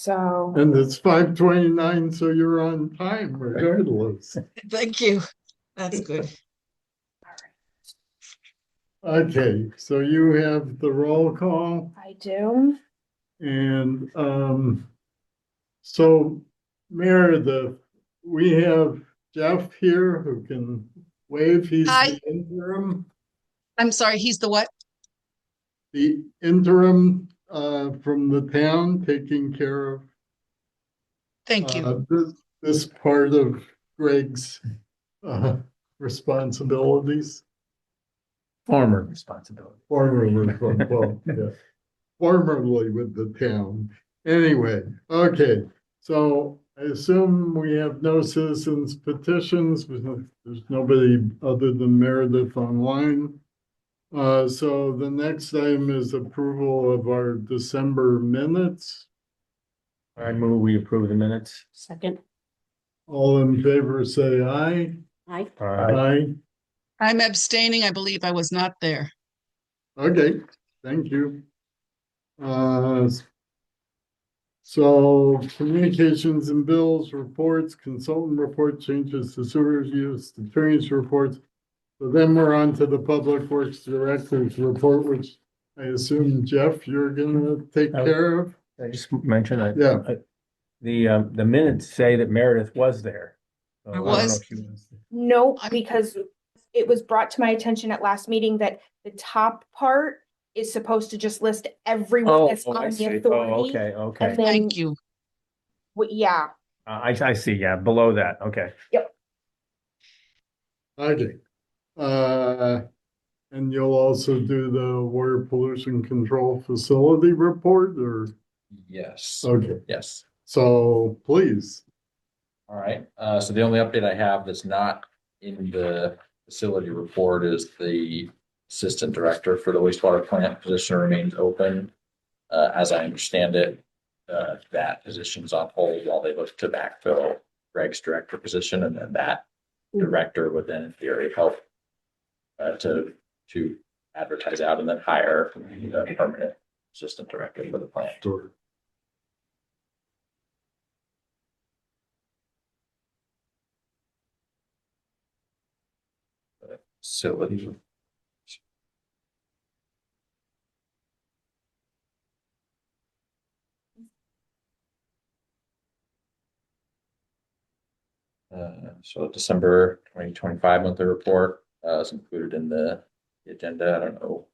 So, And it's 5:29, so you're on time regardless. Thank you. That's good. Okay, so you have the roll call I do. and so Meredith, we have Jeff here who can wave. He's Hi, I'm sorry, he's the what? the interim from the town taking care of Thank you. this part of Greg's uh, responsibilities. Former responsibility. Well, yeah, formerly with the town. Anyway, okay, so I assume we have no citizens petitions. There's nobody other than Meredith online. So the next item is approval of our December minutes. I move we approve the minutes. Second. All in favor, say aye. Aye. Aye. I'm abstaining. I believe I was not there. Okay, thank you. So communications and bills, reports, consultant report, changes to sewers use, attorney's reports. So then we're on to the Public Works Director's report, which I assume, Jeff, you're gonna take care of? I just mentioned that. Yeah. The minutes say that Meredith was there. So I don't know was. if she was. No, I'm- because it was brought to my attention at last meeting that the top part is supposed to just list everyone that's I on see. the authority. Okay, okay. And then, Thank you. yeah, I see, yeah, below that, okay. Okay. And you'll also do the water pollution control facility report or, Yes, okay, yes. so please. All right. So the only update I have that's not in the facility report is the assistant director for the wastewater plant position remains open. As I understand it, that position's on hold while they look to backfill Greg's director position, and then that director would then in theory help to advertise out and then hire the permanent assistant director for the plant. Sure. Facility. So December 2025 monthly report is included in the agenda. I don't know.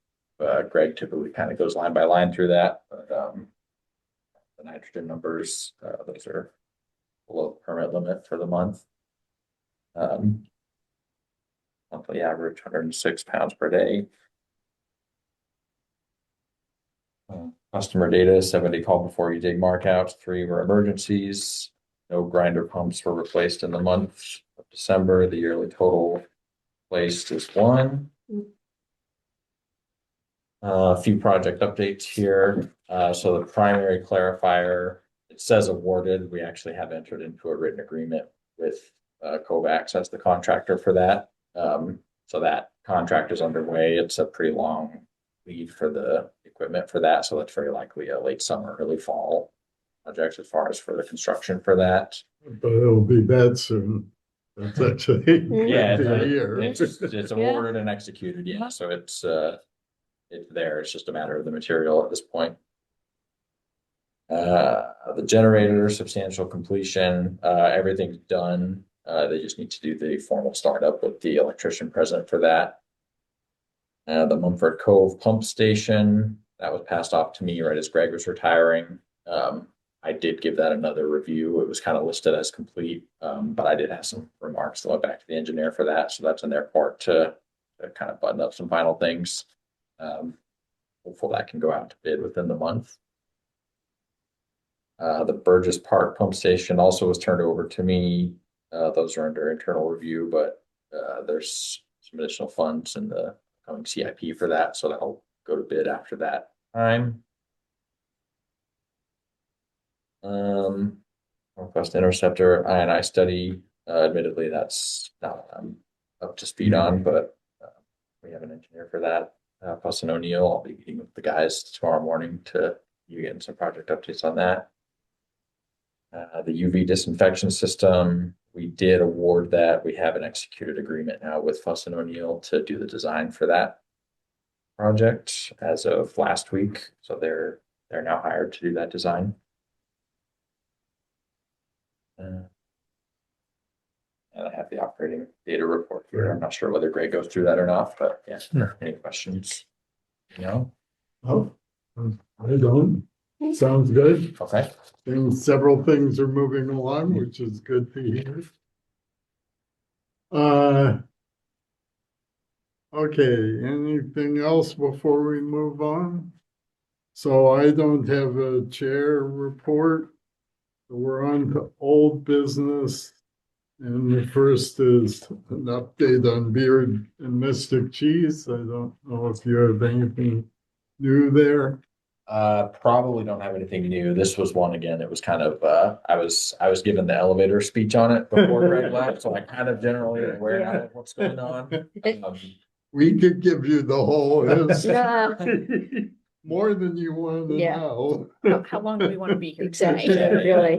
Greg typically kind of goes line by line through that, but the nitrogen numbers, those are below the permit limit for the month. Monthly average 106 pounds per day. Customer data, 70 call before you dig markouts, 3 were emergencies. No grinder pumps were replaced in the month of December. The yearly total placed is 1. A few project updates here. So the primary clarifier, it says awarded. We actually have entered into a written agreement with Kovacs as the contractor for that. So that contract is underway. It's a pretty long lead for the equipment for that. So that's very likely a late summer, early fall project as far as for the construction for that. But it'll be that soon. That's actually Yeah, a year. it's awarded and executed. Yeah, so it's there. It's just a matter of the material at this point. The generator, substantial completion, everything's done. They just need to do the formal startup with the electrician present for that. The Mumford Cove pump station, that was passed off to me right as Greg was retiring. I did give that another review. It was kind of listed as complete, but I did have some remarks that went back to the engineer for that. So that's in their part to kind of button up some final things. Hopeful that can go out to bid within the month. The Burgess Park pump station also was turned over to me. Those are under internal review, but there's some additional funds in the coming CIP for that. So that'll go to bid after that time. Northwest Interceptor INI study. Admittedly, that's not up to speed on, but we have an engineer for that. Puss and O'Neill. I'll be meeting with the guys tomorrow morning to you getting some project updates on that. The UV disinfection system, we did award that. We have an executed agreement now with Fuss and O'Neill to do the design for that project as of last week. So they're now hired to do that design. And I have the operating data report here. I'm not sure whether Greg goes through that or not, but yeah, No. any questions? No? Oh, I don't. Sounds good. Okay. Several things are moving along, which is good to hear. Okay, anything else before we move on? So I don't have a chair report. We're on to old business. And the first is an update on Beard and Mystic Cheese. I don't know if you have anything new there. Probably don't have anything new. This was one again. It was kind of I was given the elevator speech on it before Greg left, so I kind of generally am aware now of what's going on. We could give you the whole Yeah. more than you want to Yeah. know. How long do we want to be here Exactly, today? really.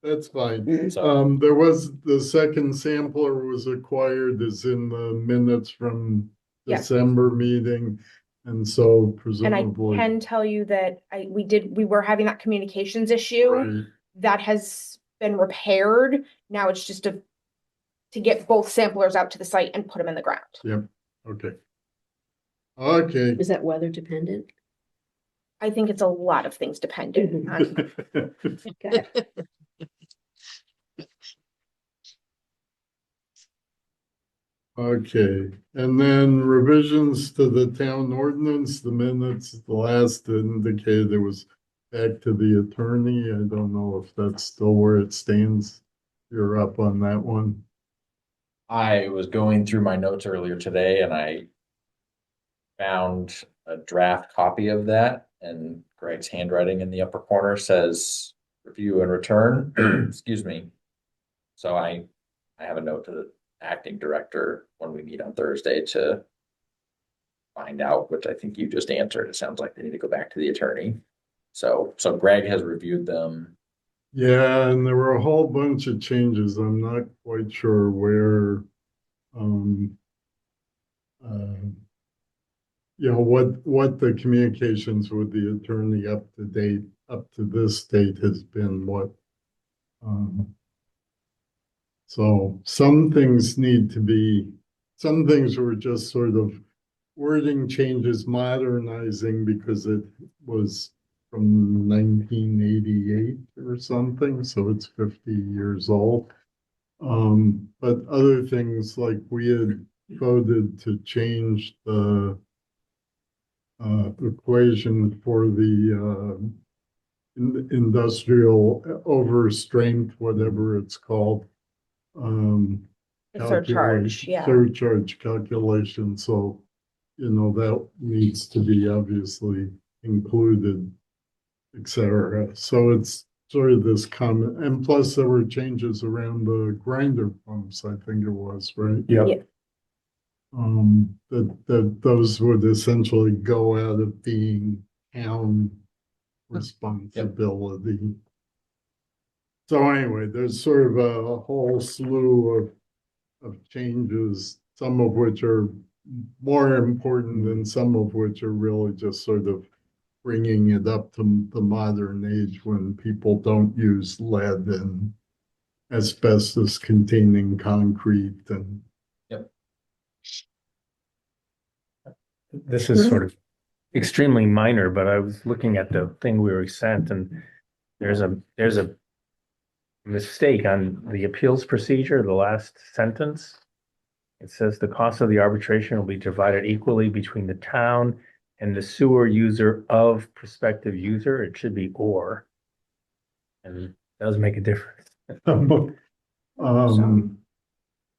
That's fine. So There was, the second sampler was acquired, is in the minutes from Yeah. December meeting. And so And I presumably. can tell you that we were having that communications issue Right. that has been repaired. Now it's just to get both samplers out to the site and put them in the ground. Yep, okay. Okay. Is that weather dependent? I think it's a lot of things dependent on Okay. Okay, and then revisions to the town ordinance, the minutes, the last indicated it was back to the attorney. I don't know if that's still where it stands. You're up on that one. I was going through my notes earlier today and I found a draft copy of that, and Greg's handwriting in the upper corner says review and return. Excuse me. So I have a note to the acting director when we meet on Thursday to find out, which I think you just answered. It sounds like they need to go back to the attorney. So Greg has reviewed them. Yeah, and there were a whole bunch of changes. I'm not quite sure where, what the communications with the attorney up to this date has been, so some things were just sort of wording changes, modernizing, because it was from 1988 or something, so it's 50 years old. But other things, like we had voted to change the equation for the industrial overstrength, whatever it's called. the surcharge, yeah. Surcharge calculation, so, that needs to be obviously included, etc. So it's sort of this comment, and plus there were changes around the grinder pumps, I think it was, right? Yep. That those would essentially go out of being town responsibility. So anyway, there's sort of a whole slew of changes, some of which are more important than some of which are really just sort of bringing it up to the modern age when people don't use lead and asbestos containing concrete and. This is sort of extremely minor, but I was looking at the thing we were sent, and there's a mistake on the appeals procedure, the last sentence. It says the cost of the arbitration will be divided equally between the town and the sewer user of prospective user. It should be or. And it does make a difference.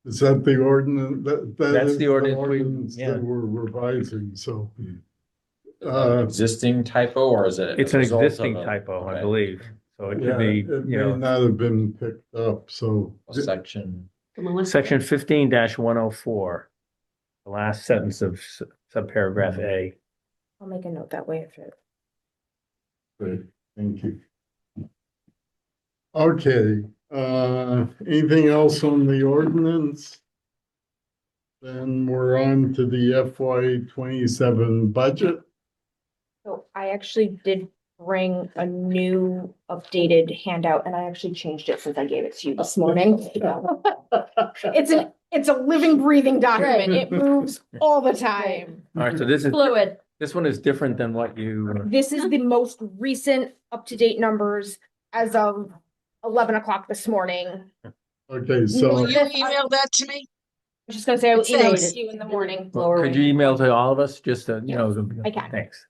Is that the ordinance? That's Is the ordinance that we're revising, so. Existing typo, or is it? It's a an result of existing a- typo, I okay. believe. So it Yeah, could be, it you may know, not have been picked up, so. Section. section 15-104, the last sentence of subparagraph A. I'll make a note that way if it. Good, thank you. Okay, anything else on the ordinance? Then we're on to the FY 27 budget. So I actually did bring a new updated handout and I actually changed it since I gave it to you this morning. It's a living, breathing document. It moves all the time. All right, so Fluid. this one is different than what you, This is the most recent up-to-date numbers as of 11 o'clock this morning. Okay, so. Will you email that to me? I'm just gonna say I will email it Thanks. to you in the morning. Lower could you right. email to all of us, just to, you know? I can. Thanks.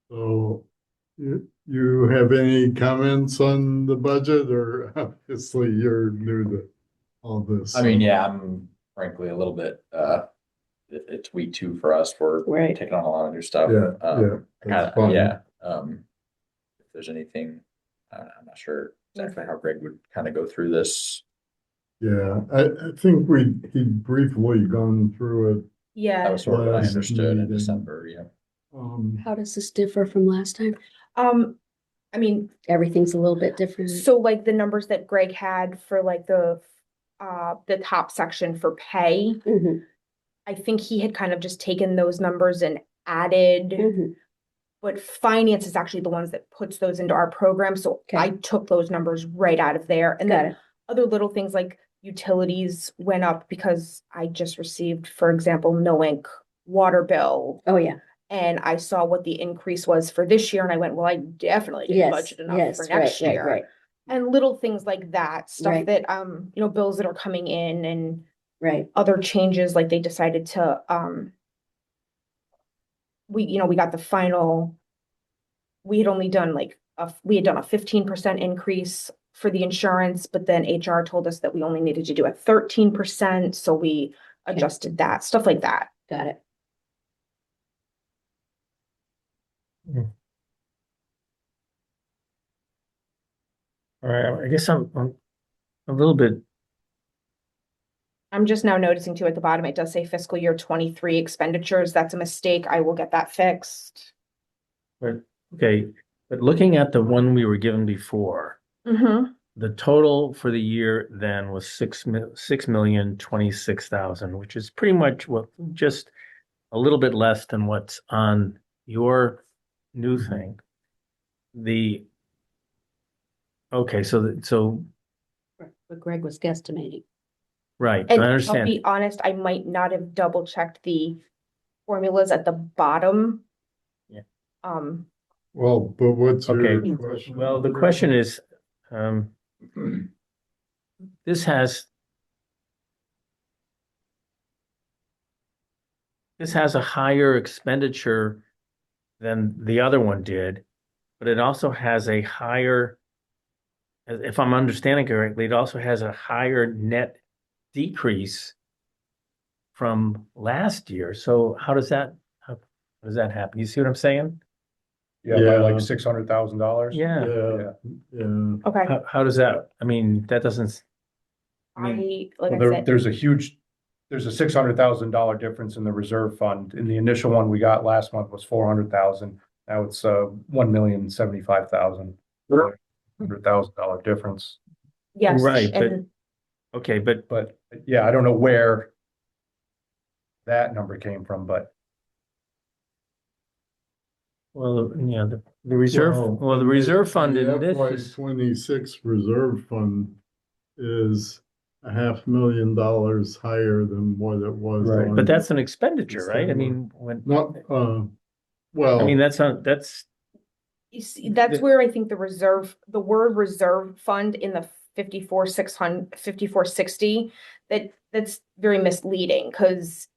So, you have any comments on the budget, or obviously you're new to all this? I mean, yeah, I'm frankly a little bit, it's week 2 for us. We're Right. taking on a lot of new stuff. Yeah, yeah, that's fine. Yeah, if there's anything, I'm not sure exactly how Greg would kind of go through this. Yeah, I think he'd briefly gone through it. That Yeah, was sort of what I Last understood in meeting. December, yeah. How does this differ from last time? I mean, Everything's a little bit different. so like the numbers that Greg had for like the top section for pay, Mhm, I think he had kind of just taken those numbers and added, mhm. but finance is actually the ones that puts those into our program, so Okay. I took those numbers right out of there. And Got then it. other little things like utilities went up because I just received, for example, no ink water bill. Oh, yeah. And I saw what the increase was for this year and I went, well, I definitely didn't Yes, budget enough yes, for right, next right, year. right, And little things like that, stuff Right. that, bills that are coming in and right. other changes, like they decided to, we got the final, we had only done we had done a 15% increase for the insurance, but then HR told us that we only needed to do a 13%, so we adjusted that, stuff like that. Got it. All right, I guess I'm a little bit, I'm just now noticing too at the bottom, it does say fiscal year 23 expenditures. That's a mistake. I will get that fixed. okay, but looking at the one we were given before, Mm-hmm. the total for the year then was 6,026,000, which is pretty much just a little bit less than what's on your new thing. Okay, so, What Greg was guesstimating. right, I And I'll understand. be honest, I might not have double checked the formulas at the bottom. Yeah. Well, but what's your Okay, question? well, the question is, this has a higher expenditure than the other one did, but it also has a higher, if I'm understanding correctly, it also has a higher net decrease from last year. So how does that happen? You see what I'm saying? Yeah, by Yeah. like $600,000. Yeah. Yeah, yeah. Okay, How does that, I mean, that doesn't, like Well, I there, said, there's a $600,000 difference in the reserve fund. In the initial one we got last month was 400,000. Now it's $1,075,000. $100,000 difference. yes, Right, but- and okay, but But yeah, I don't know where that number came from, but well, yeah, the reserve, the reserve fund in this FY is, 26 reserve fund is $500,000 higher than what it was. Right. on- but that's an expenditure, right? I mean, Not, I well, mean, that's, you see, that's where I think the word reserve fund in the 5460, that's very misleading, because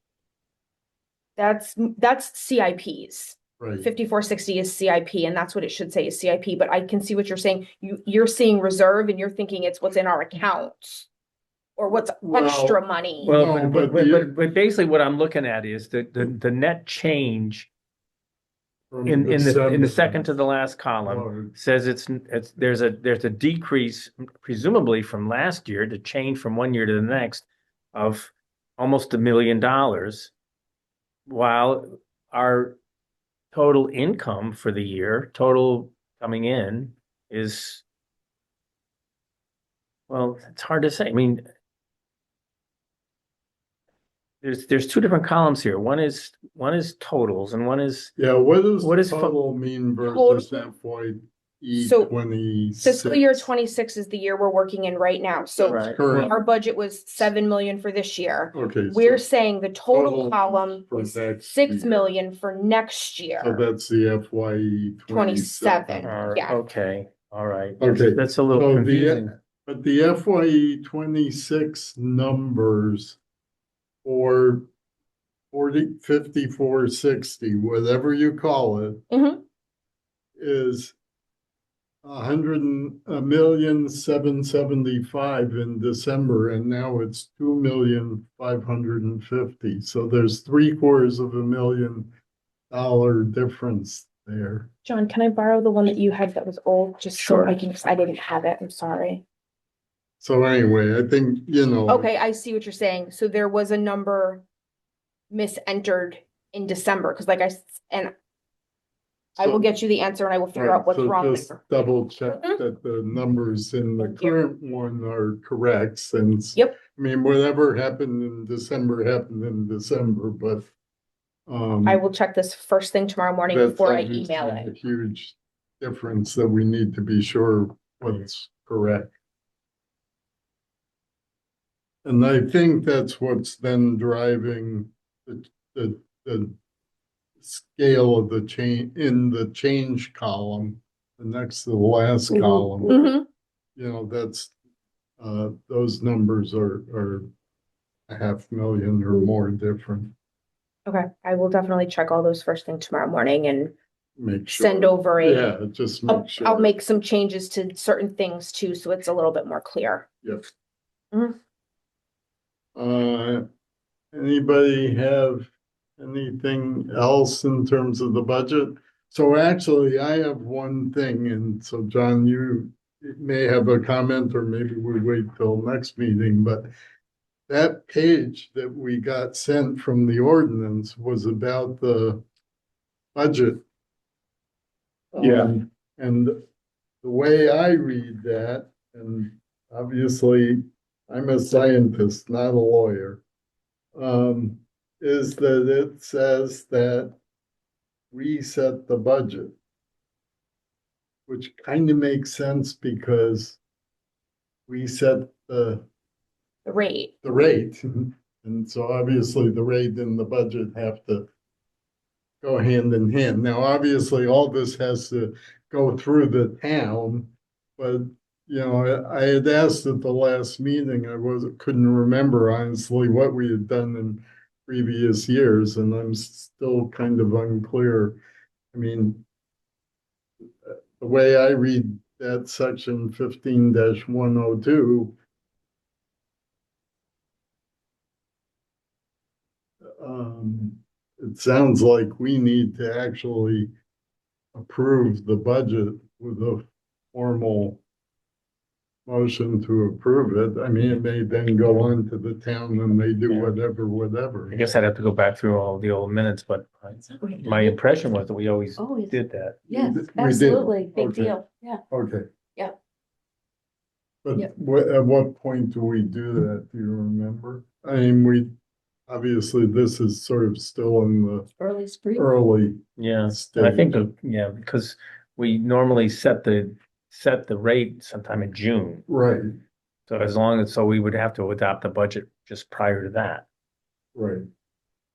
that's CIPs. right. 5460 is CIP, and that's what it should say is CIP, but I can see what you're saying. You're seeing reserve and you're thinking it's what's in our accounts. Or what's Well, extra money. Well, No, but, but but basically what I'm looking at is the net change From in the December. second to the last column Oh, says there's a decrease presumably from last year to change from one year to the next of almost $1 million, while our total income for the year, total coming in is, well, it's hard to say. I mean, there's two different columns here. One is totals and one is, Yeah, what does What is total mean versus FYE So, 26? fiscal year 26 is the year we're working in right now. So Right. Current, our budget was 7 million for this year. okay. We're so saying the total total column for is next 6 year. million for next So year. that's the FYE 27. 27. Yeah. okay, all right. Okay, That's a little so confusing. but the FYE 26 numbers for 40, 54, 60, whatever you call it, Mhm. is 1,775,000 in December, and now it's 2,550,000. So there's $750,000 difference there. John, can I borrow the one that you had that was old? Just so Sure. I didn't have it. I'm sorry. So anyway, I think, Okay, I see what you're saying. So there was a number misentered in December, because and I will get you the answer and I will figure right, out what's so wrong just there. double check Mhm. that the numbers in the Thank you. current one are correct, since. Yep. I mean, whatever happened in December happened in December, but. I will check this first thing tomorrow morning That's before I obviously email a it. huge difference that we need to be sure what's correct. And I think that's what's then driving the scale of the change in the change column, the next to the last Mhm. column. Mhm. That's those numbers are 500,000 or more different. Okay, I will definitely check all those first thing tomorrow morning and Make sure. send over Yeah, just I'll, make sure. I'll make some changes to certain things too, so it's a little bit more clear. Yep. Mhm. Anybody have anything else in terms of the budget? So actually, I have one thing, and so John, you may have a comment, or maybe we wait till next meeting, but that page that we got sent from the ordinance was about the budget. Yeah. And the way I read that, and obviously I'm a scientist, not a lawyer, is that it says that we set the budget, which kind of makes sense because we set The rate. the rate. And so obviously the rate and the budget have to go hand in hand. Now, obviously, all this has to go through the town, but I had asked at the last meeting, couldn't remember honestly what we had done in previous years, and I'm still kind of unclear. I mean, the way I read that section 15-102, it sounds like we need to actually approve the budget with a formal motion to approve it. I mean, it may then go on to the town and they do Yeah. whatever. I guess I'd have to go back through all the old minutes, but my impression was that we always Oh, yes. did that. Yes, We did. absolutely. Big Okay. deal. Yeah. Okay. Yeah. But Yeah. at what point do we do that? Do you remember? I mean, obviously, this is sort of still in the Early spring. early Yeah, I stage. think, because we normally set the rate sometime in June. Right, So we would have to adopt the budget just prior to that, right.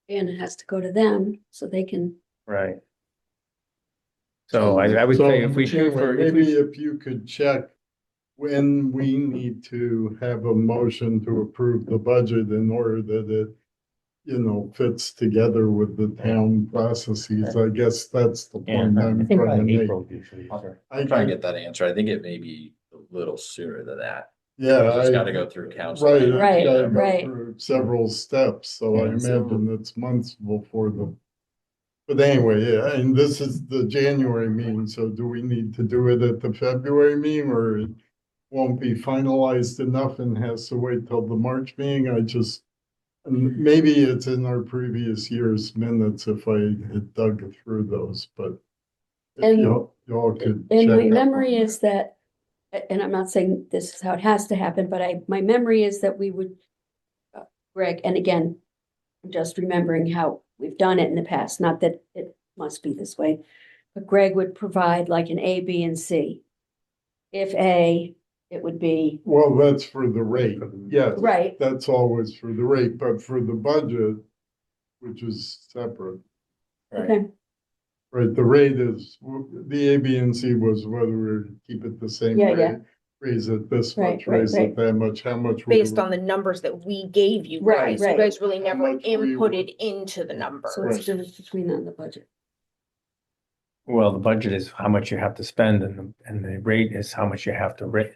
And it has to go to them so they can, right? So I would say if we shoot anyway, for, maybe if you could check when we need to have a motion to approve the budget in order that it fits together with the town processes. I guess that's the Yeah, point I I'm think trying to make. April usually. I'm trying to get that answer. I think it may be a little sooner than that. Yeah. It's I- gotta go through council. Right, it's Right, gotta go right. through several steps, so I Yeah. imagine it's months before the. But anyway, yeah, and this is the January meeting, so do we need to do it at the February meeting, or it won't be finalized enough and has to wait till the March meeting? And maybe it's in our previous year's minutes if I had dug through those, but if And- y'all could. And my check up memory on is that, and I'm not saying this is how it has to happen, but my memory is that we would, Greg, and again, I'm just remembering how we've done it in the past, not that it must be this way, but Greg would provide like an A, B, and C. If A, it would be, Well, that's for the rate, yes. right, That's always for the rate, but for the budget, which is separate, okay, right? The rate is, the A, B, and C was whether we keep it the same Yeah, rate, yeah. raise it this Right, much, right, raise right. it that much, how much. Based on the numbers that we gave you Right, guys. You right. guys really How never much we inputted into the numbers. so what's the difference between that and the budget? Well, the budget is how much you have to spend and the rate is how much you have to rate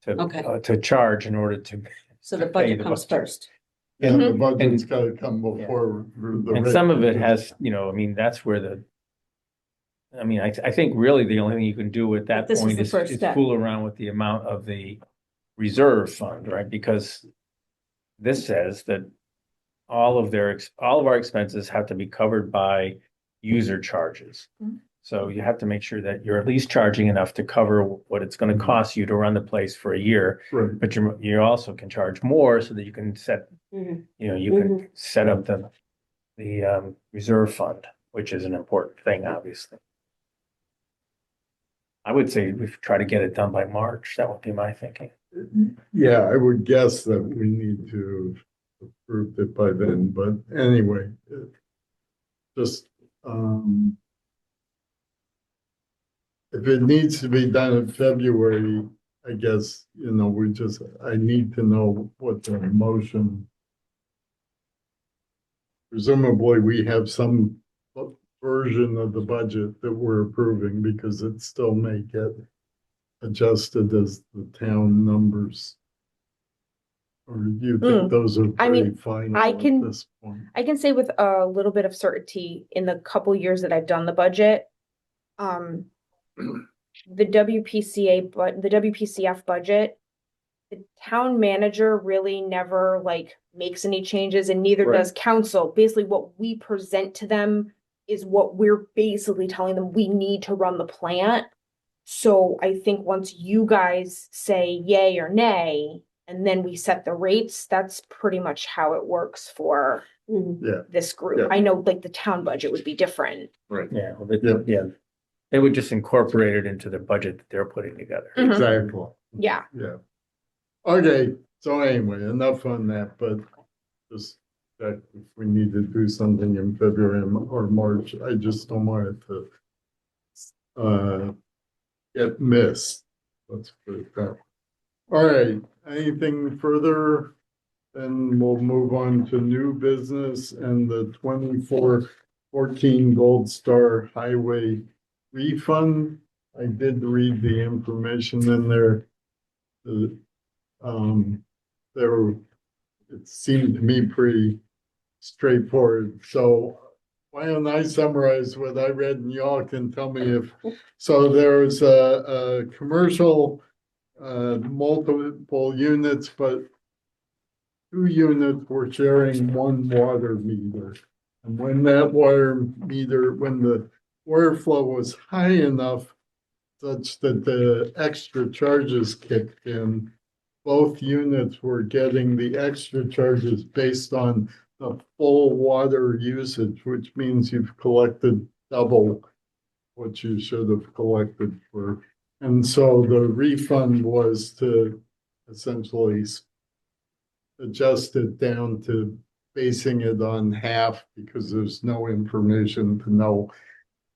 Okay. to charge in order to. So the pay budget the comes budget. first. And the Mhm. budget's And- gotta come before the And rate. some of it has, I mean, that's where I think really the only thing you can do at that But this is point the is first step. fool around with the amount of the reserve fund, right? Because this says that all of our expenses have to be covered by user charges. Mhm. So you have to make sure that you're at least charging enough to cover what it's going to cost you to run the place for a year. Right, But you also can charge more so that you can set, Mhm. you can set up the reserve fund, which is an important thing, obviously. I would say we try to get it done by March. That would be my thinking. yeah, I would guess that we need to approve it by then, but anyway, just, if it needs to be done in February, I guess, I need to know what the motion. Presumably, we have some version of the budget that we're approving because it still may get adjusted as the town numbers. Or do you think those are I mean, pretty final I at can- this point? I can say with a little bit of certainty in the couple years that I've done the budget, the WPCF budget, the town manager really never makes any changes and neither Right. does council. Basically, what we present to them is what we're basically telling them we need to run the plant. So I think once you guys say yay or nay, and then we set the rates, that's pretty much how it works for Mhm. this group. Yeah. I know the town budget would be different. Right. Yeah, Yeah. They would just incorporate it into the budget that they're putting together. Mhm. Exactly. Yeah. Yeah. Okay, so anyway, enough on that, but just that if we need to do something in February or March, I just don't want it to get missed. Let's put it that way. All right, anything further? Then we'll move on to new business and the 24-14 Gold Star Highway refund. I did read the information in there. It seemed to me pretty straightforward. So why don't I summarize what I read and y'all can tell me if, so there's a commercial, multiple units, but 2 units were sharing 1 water meter. And when the water flow was high enough such that the extra charges kicked in, both units were getting the extra charges based on the full water usage, which means you've collected double what you should have collected for. And so the refund was to essentially adjust it down to basing it on half because there's no information to know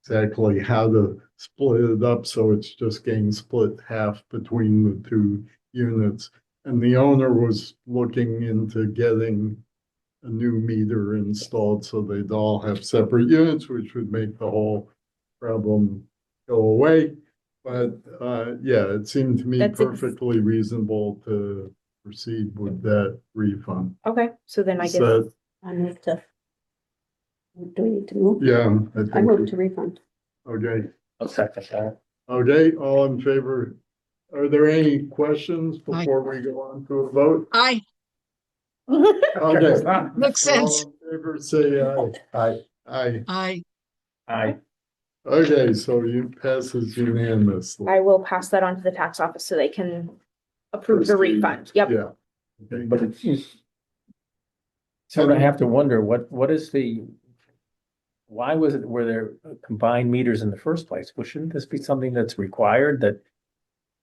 exactly how to split it up. So it's just getting split half between the 2 units. And the owner was looking into getting a new meter installed, so they'd all have separate units, which would make the whole problem go away. But, yeah, it seemed to me That's perfectly reasonable to proceed with that refund. Okay, so then I guess, So, I move to. Do we need to move? yeah, I move to refund. okay, I'll second that. okay, all in favor? Are there any questions Aye. before we go on to a vote? Aye, Okay. makes sense. All in favor, say aye. I, Aye. Aye. Aye. Okay, so you passes unanimously. I will pass that on to the tax office so they can approve the Proceed. refund. Yep. Yeah. Okay. But it's. So I have to wonder, what is the? Why were there combined meters in the first place? Well, shouldn't this be something that's required that?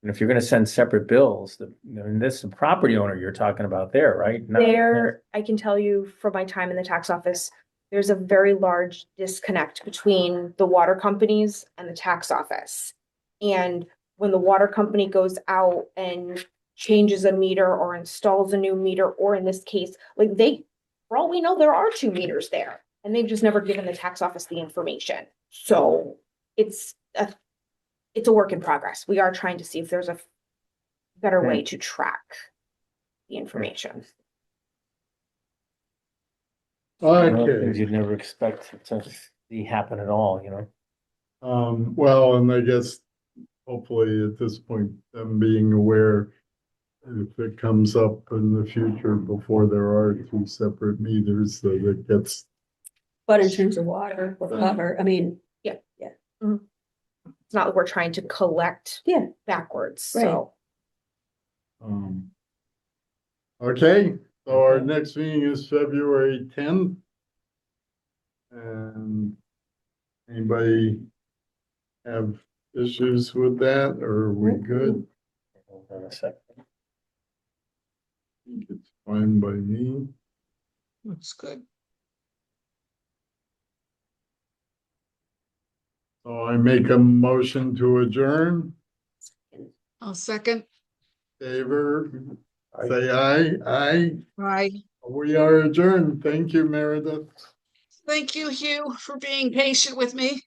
And if you're gonna send separate bills, this is the property owner you're talking about there, right? There, I can tell you from my time in the tax office, there's a very large disconnect between the water companies and the tax office. And when the water company goes out and changes a meter or installs a new meter, or in this case, like for all we know, there are 2 meters there. And they've just never given the tax office the information. So it's a work in progress. We are trying to see if there's a better way to track the information. Okay, Things you'd never expect to see happen at all, you know? well, and I guess hopefully at this point, them being aware if it comes up in the future before there are 2 separate meters, that it gets, But in terms of water, we'll cover, I mean, It's not like we're trying to collect yeah, backwards, so. um. Okay, so our next meeting is February 10th. And anybody have issues with that, or are we good? Hold on a second. I think it's fine by me. Looks good. So I make a motion to adjourn. I'll second. Favor, say aye. Aye. Aye. We are adjourned. Thank you, Meredith. Thank you, Hugh, for being patient with me.